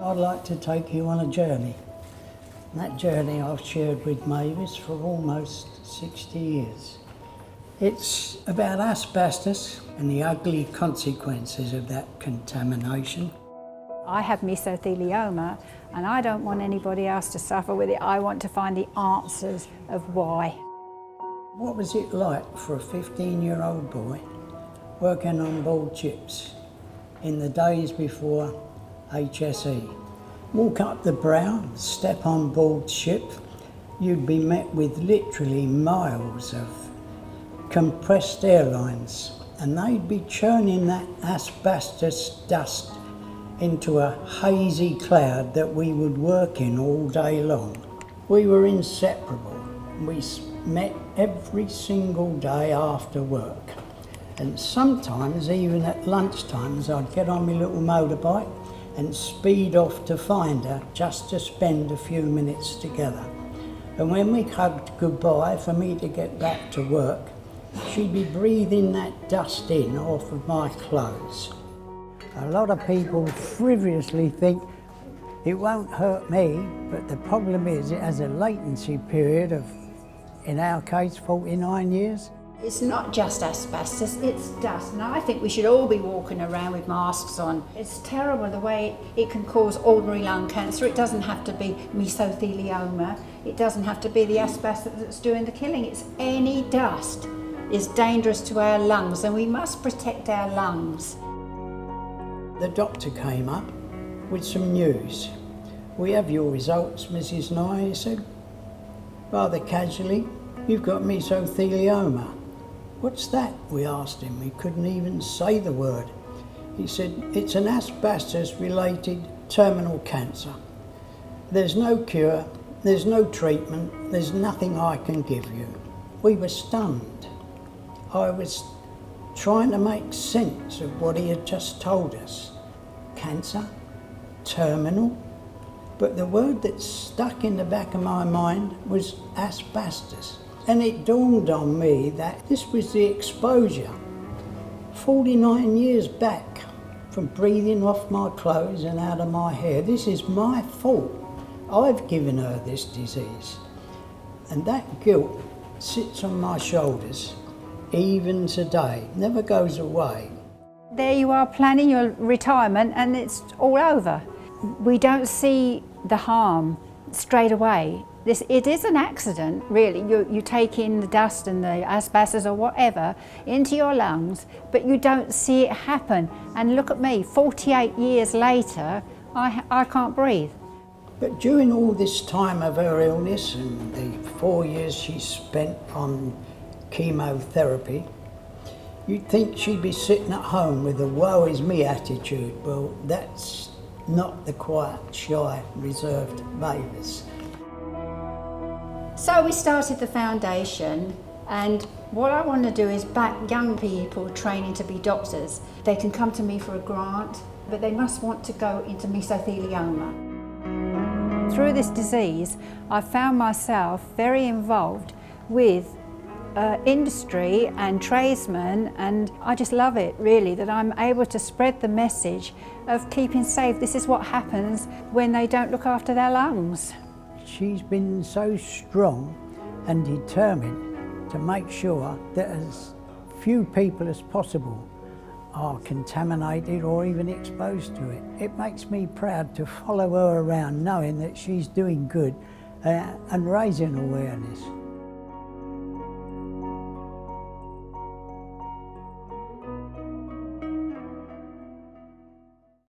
I'd like to take you on a journey. And that journey I've shared with Mavis for almost 60 years. It's about asbestos and the ugly consequences of that contamination. I have mesothelioma and I don't want anybody else to suffer with it. I want to find the answers of why. What was it like for a 15-year-old boy working on board ships in the days before HSE? Walk up the brow, step on board ship, you'd be met with literally miles of compressed air lines, and they'd be churning that asbestos dust into a hazy cloud that we would work in all day long. We were inseparable. We met every single day after work, and sometimes even at lunchtimes I'd get on my little motorbike and speed off to find her just to spend a few minutes together. And when we hugged goodbye for me to get back to work, she'd be breathing that dust in off of my clothes. A lot of people frivolously think it won't hurt me, but the problem is it has a latency period of, in our case, 49 years. It's not just asbestos, it's dust, and I think we should all be walking around with masks on. It's terrible the way it can cause ordinary lung cancer. It doesn't have to be mesothelioma, it doesn't have to be the asbestos that's doing the killing. It's any dust is dangerous to our lungs, and we must protect our lungs. The doctor came up with some news. "We have your results, Mrs. Nye," he said, rather casually. "You've got mesothelioma." "What's that?" we asked him. He couldn't even say the word. He said, "It's an asbestos-related terminal cancer. There's no cure, there's no treatment, there's nothing I can give you." We were stunned. I was trying to make sense of what he had just told us. Cancer? Terminal? But the word that stuck in the back of my mind was asbestos. And it dawned on me that this was the exposure 49 years back from breathing off my clothes and out of my hair. This is my fault. I've given her this disease. And that guilt sits on my shoulders even today, never goes away. There you are planning your retirement and it's all over. We don't see the harm straight away. It is an accident, really. You take in the dust and the asbestos or whatever into your lungs, but you don't see it happen. And look at me, 48 years later, I can't breathe. But during all this time of her illness and the 4 years she spent on chemotherapy, you'd think she'd be sitting at home with a woe is me attitude. Well, that's not the quiet, shy, reserved Mavis. So we started the foundation, and what I want to do is back young people training to be doctors. They can come to me for a grant, but they must want to go into mesothelioma. Through this disease, I found myself very involved with industry and tradesmen, and I just love it really that I'm able to spread the message of keeping safe. This is what happens when they don't look after their lungs. She's been so strong and determined to make sure that as few people as possible are contaminated or even exposed to it. It makes me proud to follow her around knowing that she's doing good and raising awareness.